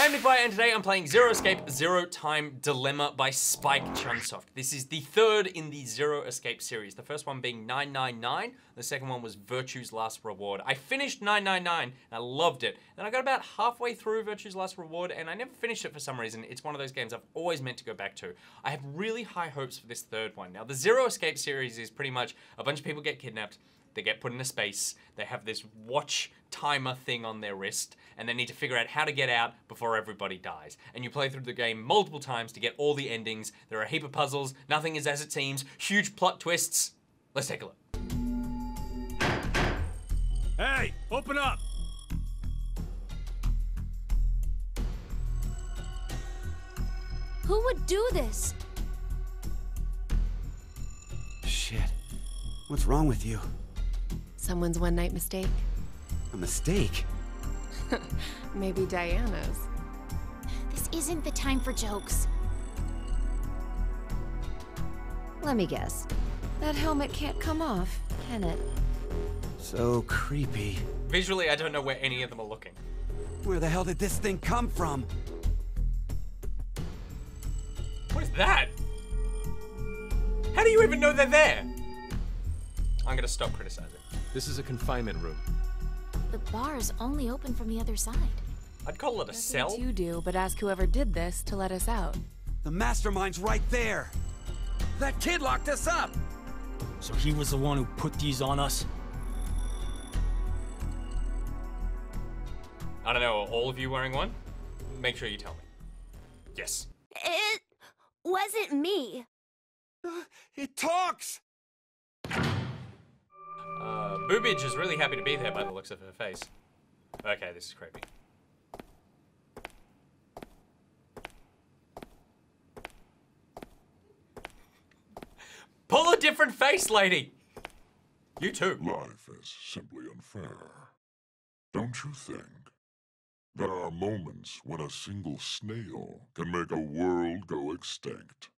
Hey, I'm NichBoy, and today I'm playing Zero Escape Zero Time Dilemma by Spike Chunsoft. This is the third in the Zero Escape series. The first one being 999. The second one was Virtue's Last Reward. I finished 999 and I loved it. Then I got about halfway through Virtue's Last Reward and I never finished it for some reason. It's one of those games I've always meant to go back to. I have really high hopes for this third one. Now, the Zero Escape series is pretty much a bunch of people get kidnapped. They get put in a space, they have this watch timer thing on their wrist, and they need to figure out how to get out before everybody dies. And you play through the game multiple times to get all the endings. There are a heap of puzzles, nothing is as it seems, huge plot twists. Let's take a look. Hey, open up! Who would do this? Shit. What's wrong with you? Someone's one-night mistake. A mistake? Maybe Diana's. This isn't the time for jokes. Let me guess. That helmet can't come off, can it? So creepy. Visually, I don't know where any of them are looking. Where the hell did this thing come from? What is that? How do you even know they're there? I'm gonna stop criticizing. This is a confinement room. The bar is only open from the other side. I'd call it a cell. Nothing to do but ask whoever did this to let us out. The mastermind's right there. That kid locked us up. So he was the one who put these on us? I don't know, are all of you wearing one? Make sure you tell me. Yes. It wasn't me. It talks! Boobage is really happy to be there by the looks of her face. Okay, this is creepy. Pull a different face, lady! You too. Life is simply unfair. Don't you think? There are moments when a single snail can make a world go extinct.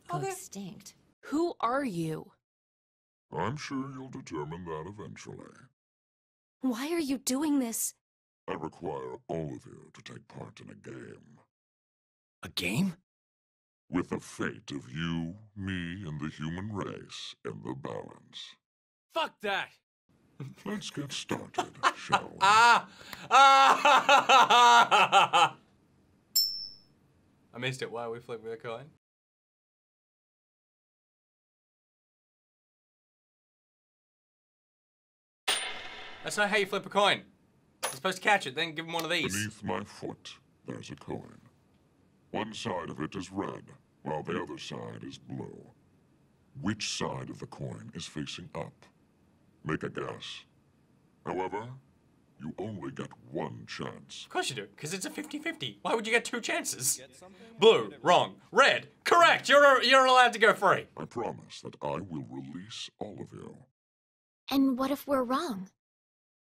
Go extinct. Who are you? I'm sure you'll determine that eventually. Why are you doing this? I require all of you to take part in a game. A game? With the fate of you, me, and the human race in the balance. Fuck that! Let's get started, shall we? I missed it. Why are we flipping a coin? That's not how you flip a coin. You're supposed to catch it, then give him one of these. Beneath my foot, there's a coin. One side of it is red, while the other side is blue. Which side of the coin is facing up? Make a guess. However, you only get one chance. Of course you do, because it's a 50-50. Why would you get two chances? Blue, wrong. Red, correct. You're allowed to go free. I promise that I will release all of you. And what if we're wrong?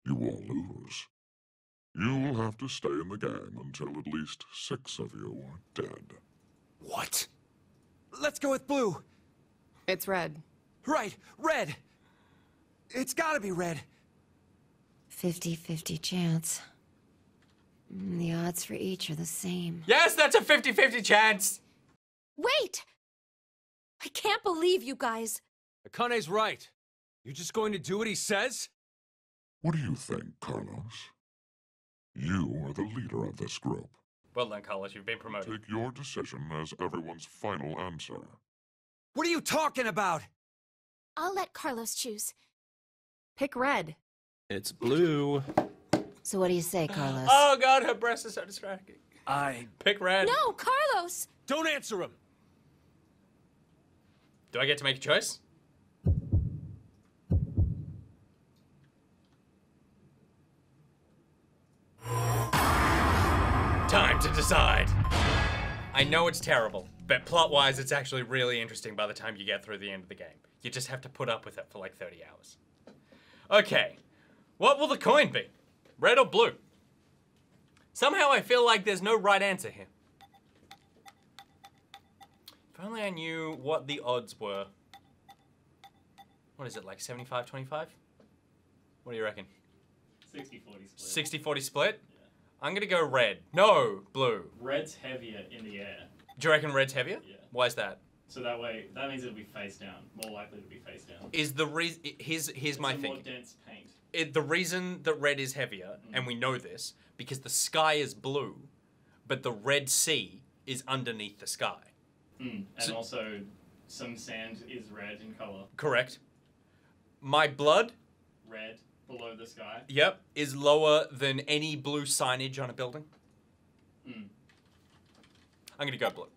You all lose. You will have to stay in the game until at least 6 of you are dead. What? Let's go with blue. It's red. Right, red. It's gotta be red. 50-50 chance. The odds for each are the same. Yes, that's a 50-50 chance. Wait! I can't believe you guys. Akane's right. You're just going to do what he says? What do you think, Carlos? You are the leader of this group. Well done, Carlos. You've been promoted. Take your decision as everyone's final answer. What are you talking about? I'll let Carlos choose. Pick red. It's blue. So what do you say, Carlos? Oh God, her breast is so distracting. Pick red. No, Carlos! Don't answer him! Do I get to make a choice? Time to decide. I know it's terrible, but plot-wise, it's actually really interesting by the time you get through the end of the game. You just have to put up with it for like 30 hours. Okay, what will the coin be? Red or blue? Somehow I feel like there's no right answer here. If only I knew what the odds were. What is it, like 75-25? What do you reckon? 60-40 split. 60-40 split? I'm gonna go red. No, blue. Red's heavier in the air. Do you reckon red's heavier? Yeah. Why is that? So that way, that means it'll be face down. More likely to be face down. Is the reason... Here's my It's a more thing. dense paint. The reason that red is heavier, and we know this, because the sky is blue, but the Red Sea is underneath the sky. And also, some sand is red in color. Correct. My blood, Red below the sky. yep, is lower than any blue signage on a building. I'm gonna go blue.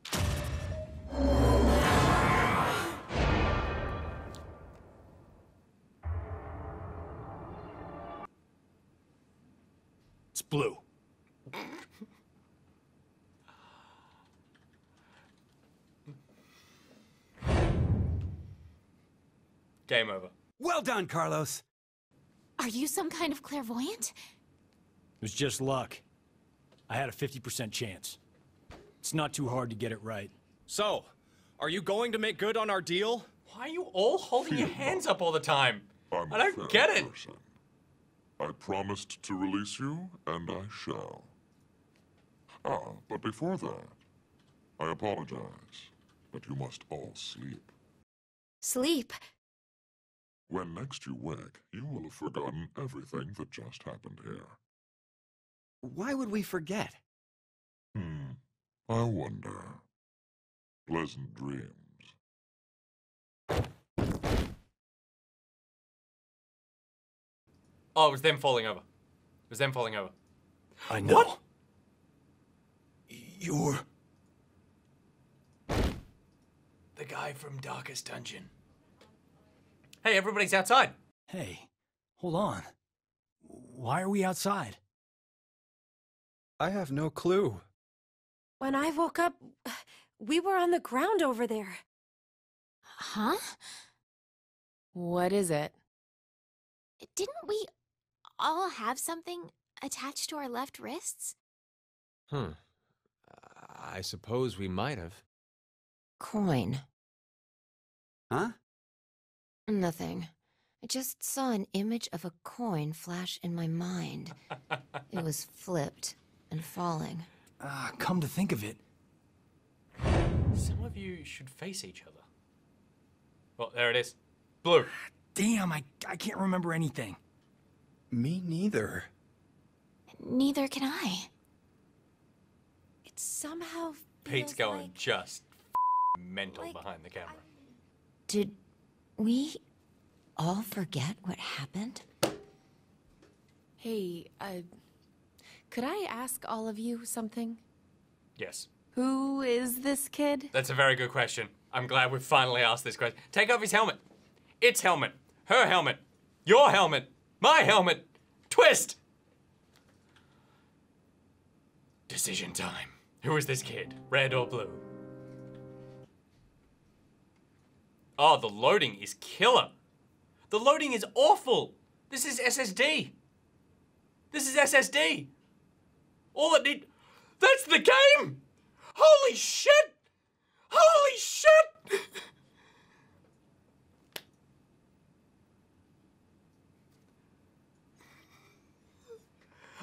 It's blue. Game over. Well done, Carlos. Are you some kind of clairvoyant? It was just luck. I had a 50% chance. It's not too hard to get it right. So, are you going to make good on our deal? Why are you all holding your hands up all the time? I'm I a don't fair get it. person. I promised to release you, and I shall. But before that, I apologize, but you must all sleep. Sleep. When next you wake, you will have forgotten everything that just happened here. Why would we forget? I wonder. Pleasant dreams. Oh, it was them falling over. It was them falling over. I know. What? You're... The guy from Darkest Dungeon. Hey, everybody's outside. Hey, hold on. Why are we outside? I have no clue. When I woke up, we were on the ground over there. Huh? What is it? Didn't we all have something attached to our left wrists? I suppose we might have. Coin. Huh? Nothing. I just saw an image of a coin flash in my mind. It was flipped and falling. Come to think of it. Some of you should face each other. Well, there it is. Blue. Damn, I can't remember anything. Me neither. Neither can I. It somehow Pete's feels going like... just mental like behind the camera. Did we all forget what happened? Hey, could I ask all of you something? Yes. Who is this kid? That's a very good question. I'm glad we finally asked this question. Take off his helmet. Its helmet. Her helmet. Your helmet. My helmet. Twist! Decision time. Who is this kid? Red or blue? Oh, the loading is killer. The loading is awful. This is SSD. This is SSD. All it need... That's the game! Holy shit! Holy shit!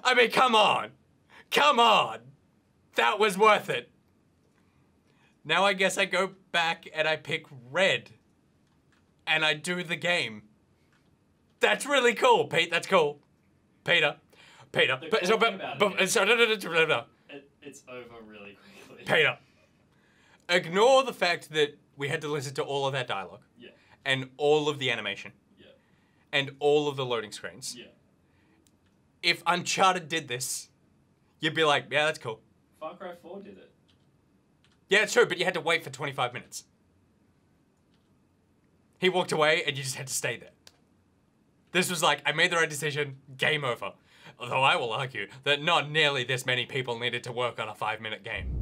I mean, come on. Come on. That was worth it. Now I guess I go back and I pick red. And I do the game. That's really cool, Pete. That's cool. Peter. Peter. The cool thing about it is- It's over really quickly. Peter. Ignore the fact that we had to listen to all of that dialogue. Yeah. And all of the animation. Yeah. And all of the loading screens. Yeah. If Uncharted did this, you'd be like, yeah, that's cool. Far Cry 4 did it. Yeah, it's true, but you had to wait for 25 minutes. He walked away and you just had to stay there. This was like, I made the right decision, game over. Although I will argue that not nearly this many people needed to work on a 5-minute game.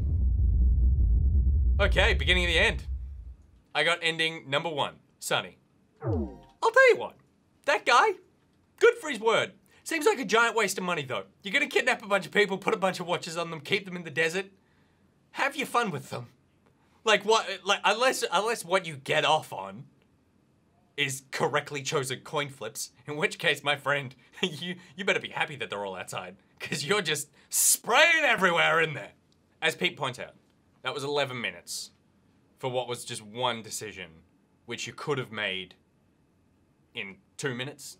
Okay, beginning of the end. I got ending number 1, Sonny. I'll tell you what, that guy, good for his word. Seems like a giant waste of money though. You're gonna kidnap a bunch of people, put a bunch of watches on them, keep them in the desert. Have your fun with them. Like what, like unless what you get off on is correctly chosen coin flips, in which case, my friend, you better be happy that they're all outside, because you're just spraying everywhere in there. As Pete points out, that was 11 minutes for what was just one decision, which you could have made in 2 minutes.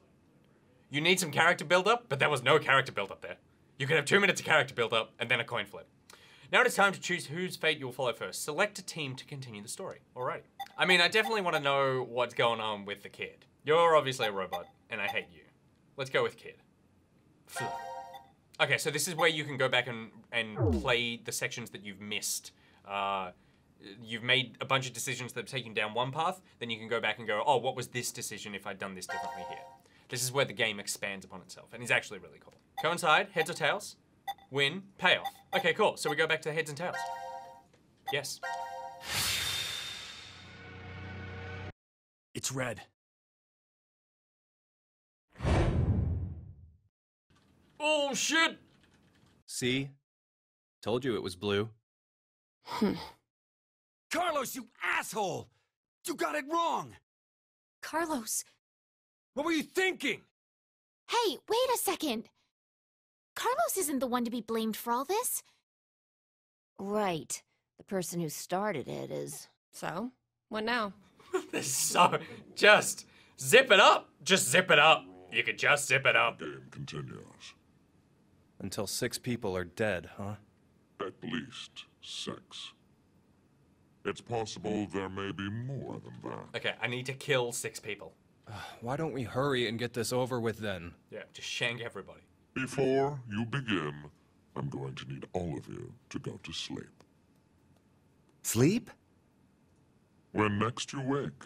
You need some character build-up, but there was no character build-up there. You could have 2 minutes of character build-up and then a coin flip. Now it is time to choose whose fate you will follow first. Select a team to continue the story. Alrighty. I mean, I definitely want to know what's going on with the kid. You're obviously a robot, and I hate you. Let's go with kid. Okay, so this is where you can go back and play the sections that you've missed. You've made a bunch of decisions that have taken down one path, then you can go back and go, oh, what was this decision if I'd done this differently here? This is where the game expands upon itself, and it's actually really cool. Coincide, heads or tails, win, payoff. Okay, cool, so we go back to the heads and tails. Yes. It's red. Oh, shit! See? Told you it was blue. Carlos, you asshole! You got it wrong! Carlos. What were you thinking? Hey, wait a second. Carlos isn't the one to be blamed for all this. Right. The person who started it is... So, what now? This is so... Just zip it up. Just zip it up. You could just zip it up. Game continues. Until 6 people are dead, huh? At least 6. It's possible there may be more than that. Okay, I need to kill 6 people. Why don't we hurry and get this over with then? Yeah, just shank everybody. Before you begin, I'm going to need all of you to go to sleep. Sleep? When next you wake,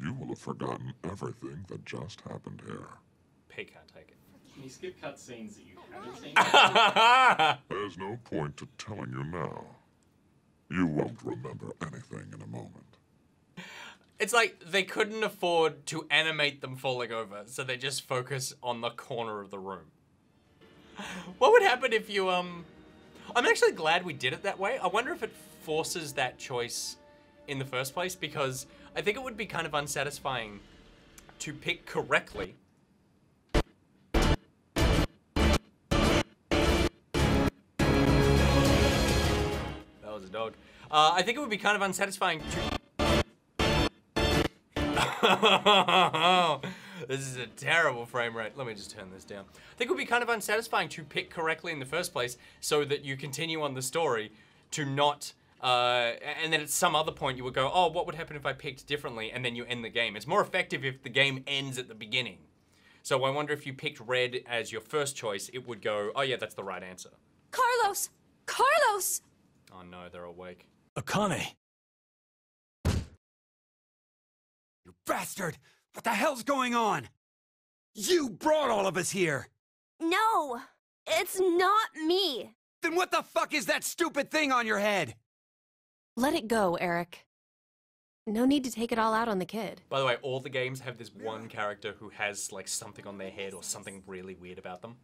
you will have forgotten everything that just happened here. Pig can't take it. Can you skip cutscenes that you haven't seen? There's no point to telling you now. You won't remember anything in a moment. It's like they couldn't afford to animate them falling over, so they just focus on the corner of the room. What would happen if you, I'm actually glad we did it that way. I wonder if it forces that choice in the first place, because I think it would be kind of unsatisfying to pick correctly. That was a dog. I think it would be kind of unsatisfying to... This is a terrible frame rate. Let me just turn this down. I think it would be kind of unsatisfying to pick correctly in the first place so that you continue on the story to not, and then at some other point you would go, oh, what would happen if I picked differently? And then you end the game. It's more effective if the game ends at the beginning. So I wonder if you picked red as your first choice, it would go, oh yeah, that's the right answer. Carlos! Carlos! Oh no, they're awake. Akane! You bastard! What the hell's going on? You brought all of us here! No! It's not me! Then what the fuck is that stupid thing on your head? Let it go, Eric. No need to take it all out on the kid. By the way, all the games have this one character who has like something on their head or something really weird about them.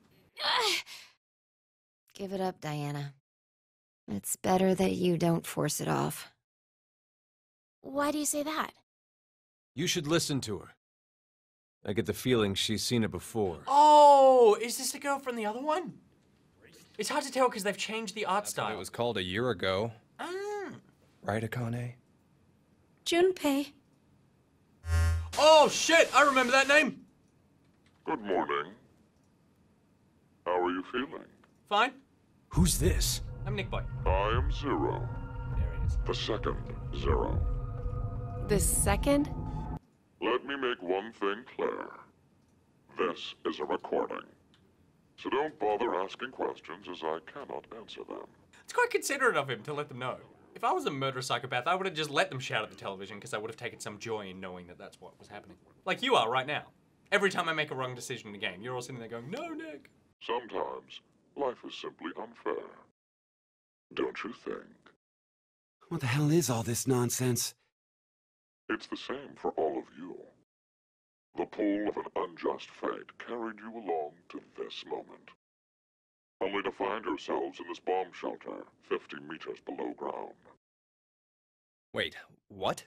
Give it up, Diana. It's better that you don't force it off. Why do you say that? You should listen to her. I get the feeling she's seen it before. Oh, is this the girl from the other one? It's hard to tell because they've changed the art That's style. what it was called a year ago. Ah. Right, Akane? Junpei. Oh shit, I remember that name. Good morning. How are you feeling? Fine. Who's this? I'm NichBoy. I am Zero. There he is. The second Zero. The second? Let me make one thing clear. This is a recording. So don't bother asking questions as I cannot answer them. It's quite considerate of him to let them know. If I was a murderous psychopath, I would have just let them shout at the television because I would have taken some joy in knowing that that's what was happening. Like you are right now. Every time I make a wrong decision in the game, you're all sitting there going, no, Nick. Sometimes life is simply unfair. Don't you think? What the hell is all this nonsense? It's the same for all of you. The pull of an unjust fate carried you along to this moment. Only to find yourselves in this bomb shelter 50 meters below ground. Wait, what?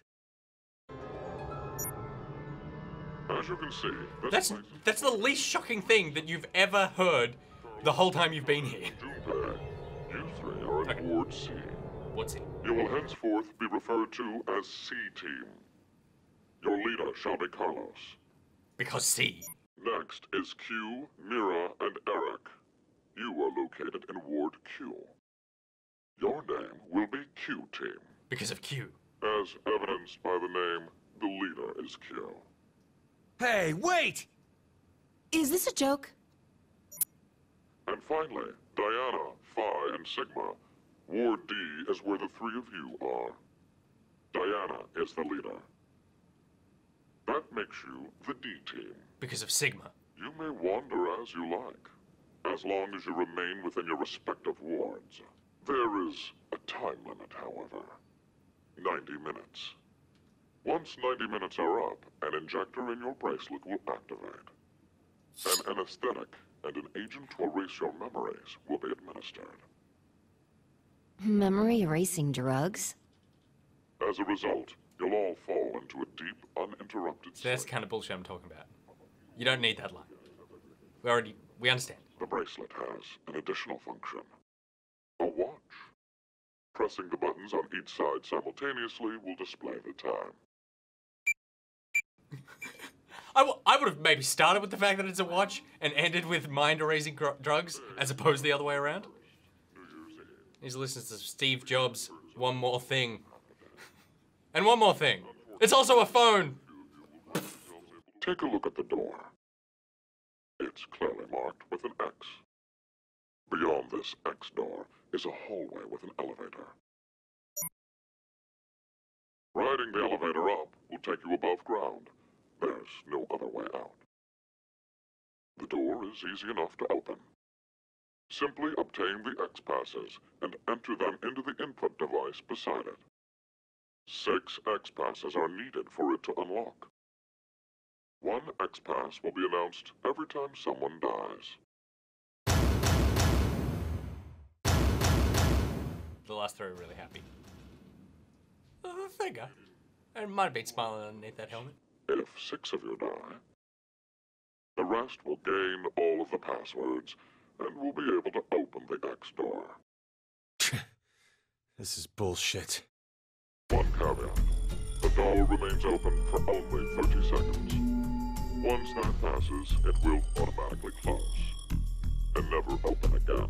As you can see, That's the least shocking thing that you've ever heard the whole time you've been here. Junpei, you three are in Ward C. What's it? You will henceforth be referred to as C-Team. Your leader shall be Carlos. Because C. Next is Q, Mira, and Eric. You are located in Ward Q. Your name will be Q-Team. Because of Q. As evidenced by the name, the leader is Q. Hey, wait! Is this a joke? And finally, Diana, Phi, and Sigma. Ward D is where the three of you are. Diana is the leader. That makes you the D-Team. Because of Sigma. You may wander as you like, as long as you remain within your respective wards. There is a time limit, however. 90 minutes. Once 90 minutes are up, an injector in your bracelet will activate. An anesthetic and an agent to erase your memories will be administered. Memory erasing drugs? As a result, you'll all fall into a deep, uninterrupted So that's the kind of bullshit I'm talking about. You don't need that line. We understand. The bracelet has an additional function. A watch. Pressing the buttons on each side simultaneously will display the time. I would have maybe started with the fact that it's a watch and ended with mind-erasing drugs as opposed to the other way around. He's listening to Steve Jobs' One More Thing. And one more thing. It's also a phone. Take a look at the door. It's clearly marked with an X. Beyond this X door is a hallway with an elevator. Riding the elevator up will take you above ground. There's no other way out. The door is easy enough to open. Simply obtain the X passes and enter them into the input device beside it. 6 X passes are needed for it to unlock. 1 X pass will be announced every time someone dies. The last three are really happy. Figure. I might have been smiling underneath that helmet. If 6 of you die, the rest will gain all of the passwords and will be able to open the X door. This is bullshit. One caveat. The door remains open for only 30 seconds. Once that passes, it will automatically close and never open again.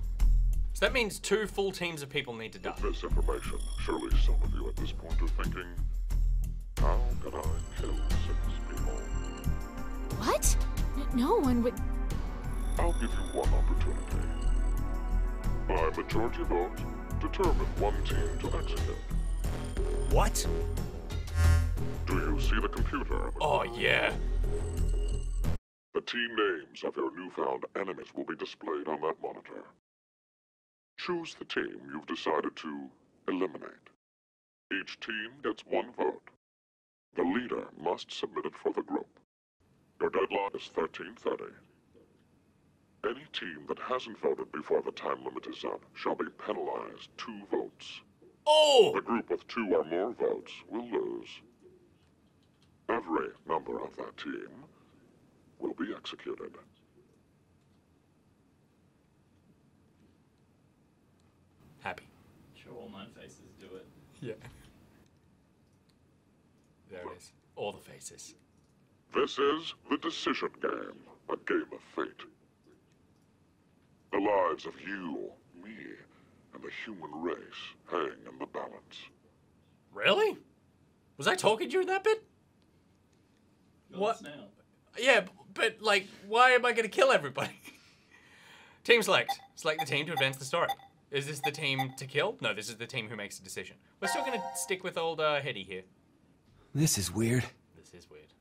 So that means 2 full teams of people need to die. With this information, surely some of you at this point are thinking, how can I kill 6 people? What? No one would... I'll give you one opportunity. By majority vote, determine one team to execute. What? Do you see the computer? Oh, yeah. The team names of your newfound enemies will be displayed on that monitor. Choose the team you've decided to eliminate. Each team gets 1 vote. The leader must submit it for the group. Your deadline is 13:30. Any team that hasn't voted before the time limit is up shall be penalized 2 votes. Oh! The group with 2 or more votes will lose. Every member of that team will be executed. Happy. Sure, all 9 faces do it. Yeah. There it is. All the faces. This is the decision game, a game of fate. The lives of you, me, and the human race hang in the balance. Really? Was I talking during that bit? What? Now. Yeah, but like, why am I gonna kill everybody? Team select. Select the team to advance the story. Is this the team to kill? No, this is the team who makes the decision. We're still gonna stick with old Hetty here. This is weird. This is weird.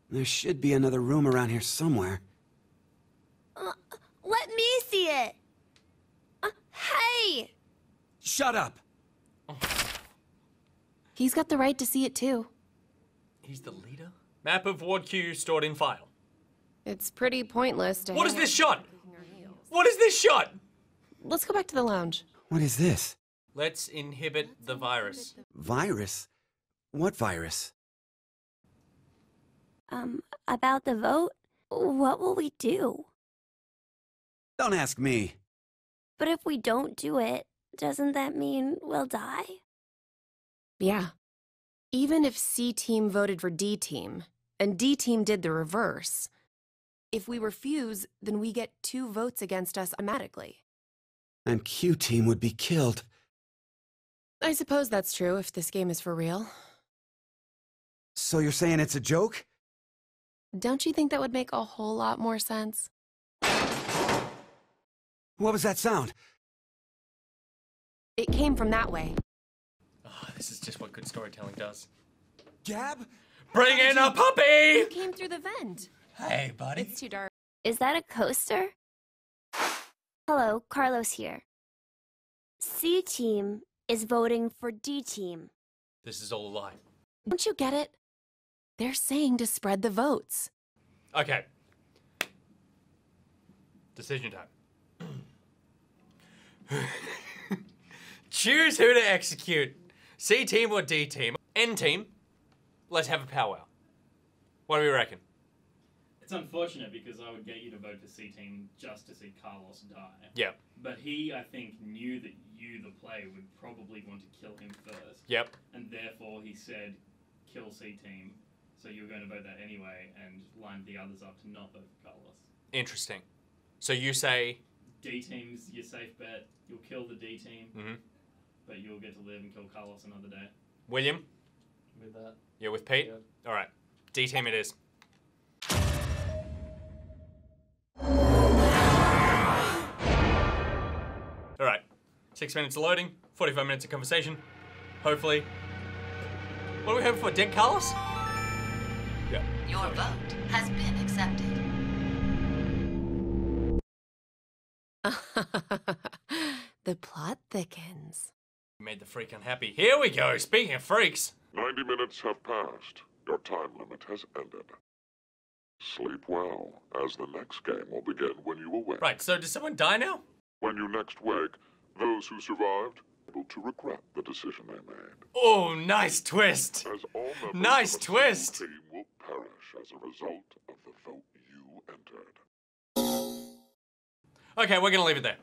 There should be another room around here somewhere. Let me see it. Hey! Shut up! He's got the right to see it too. He's the leader? Map of Ward Q stored in file. It's pretty pointless to What is hang this out shot? What is this shot? Let's go back to the lounge. What is this? Let's inhibit the virus. Virus? What virus? About the vote? What will we do? Don't ask me. But if we don't do it, doesn't that mean we'll die? Yeah. Even if C team voted for D team, and D team did the reverse, if we refuse, then we get 2 votes against us automatically. And Q team would be killed. I suppose that's true if this game is for real. So you're saying it's a joke? Don't you think that would make a whole lot more sense? What was that sound? It came from that way. Oh, this is just what good storytelling does. Gab? Bring in a puppy! It came through the vent. Hey, buddy. It's too dark. Is that a coaster? Hello, Carlos here. C team is voting for D team. This is all a lie. Don't you get it? They're saying to spread the votes. Okay. Decision time. Choose who to execute. C team or D team. N team, let's have a powwow. What do we reckon? It's unfortunate because I would get you to vote for C team just to see Carlos die. Yeah. But he, I think, knew that you, the player, would probably want to kill him first. Yep. And therefore he said, kill C team. So you were going to vote that anyway and lined the others up to not vote for Carlos. Interesting. So you say... D team's your safe bet. You'll kill the D team. Mm-hmm. But you'll get to live and kill Carlos another day. William? With that. You're with Pete? Yeah. Alright. D team it is. Alright. 6 minutes of loading, 45 minutes of conversation. Hopefully. What are we hoping for? Dead Carlos? Yeah. Your vote has been accepted. The plot thickens. Made the freak unhappy. Here we go. Speaking of freaks. 90 minutes have passed. Your time limit has ended. Sleep well, as the next game will begin when you awake. Right, so does someone die now? When you next wake, those who survived will to regret the decision they made. Oh, nice twist. As all members Nice of a twist. single team will perish as a result of the vote you entered. Okay, we're gonna leave it there.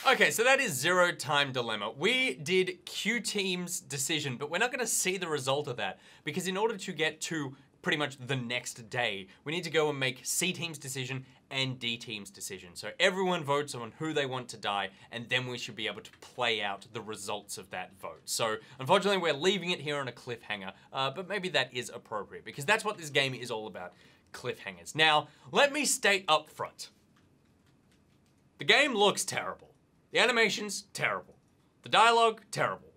Okay, so that is Zero Time Dilemma. We did Q Team's decision, but we're not gonna see the result of that because in order to get to pretty much the next day, we need to go and make C Team's decision and D Team's decision. So everyone votes on who they want to die, and then we should be able to play out the results of that vote. So unfortunately, we're leaving it here on a cliffhanger, but maybe that is appropriate because that's what this game is all about, cliffhangers. Now, let me state up front. The game looks terrible. The animation's terrible. The dialogue, terrible.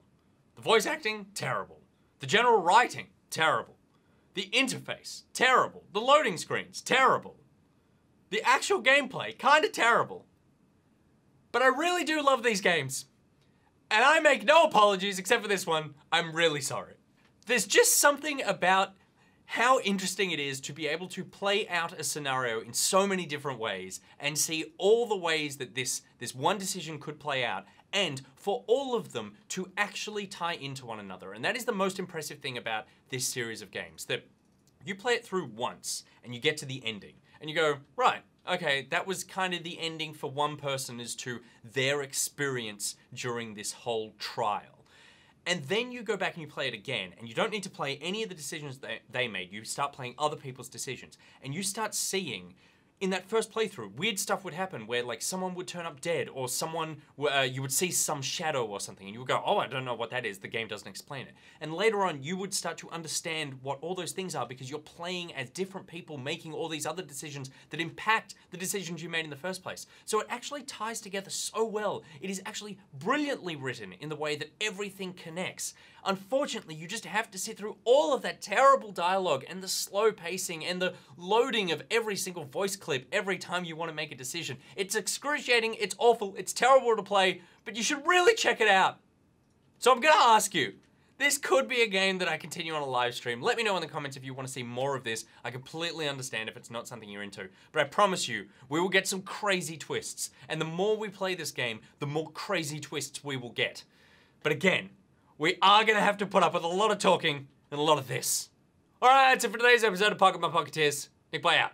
The voice acting, terrible. The general writing, terrible. The interface, terrible. The loading screens, terrible. The actual gameplay, kinda terrible. But I really do love these games. And I make no apologies except for this one. I'm really sorry. There's just something about how interesting it is to be able to play out a scenario in so many different ways and see all the ways that this one decision could play out, and for all of them to actually tie into one another. And that is the most impressive thing about this series of games, that you play it through once and you get to the ending and you go, right, okay, that was kind of the ending for one person as to their experience during this whole trial. And then you go back and you play it again, and you don't need to play any of the decisions that they made. You start playing other people's decisions, and you start seeing, in that first playthrough, weird stuff would happen where like someone would turn up dead, or someone, you would see some shadow or something, and you would go, oh, I don't know what that is, the game doesn't explain it. And later on, you would start to understand what all those things are because you're playing as different people making all these other decisions that impact the decisions you made in the first place. So it actually ties together so well. It is actually brilliantly written in the way that everything connects. Unfortunately, you just have to sit through all of that terrible dialogue and the slow pacing and the loading of every single voice clip every time you want to make a decision. It's excruciating, it's awful, it's terrible to play, but you should really check it out. So I'm gonna ask you, this could be a game that I continue on a live stream. Let me know in the comments if you want to see more of this. I completely understand if it's not something you're into, but I promise you, we will get some crazy twists. And the more we play this game, the more crazy twists we will get. But again, we are gonna have to put up with a lot of talking and a lot of this. All right, that's it for today's episode of Pocket My Pocketeers. NichBoy out.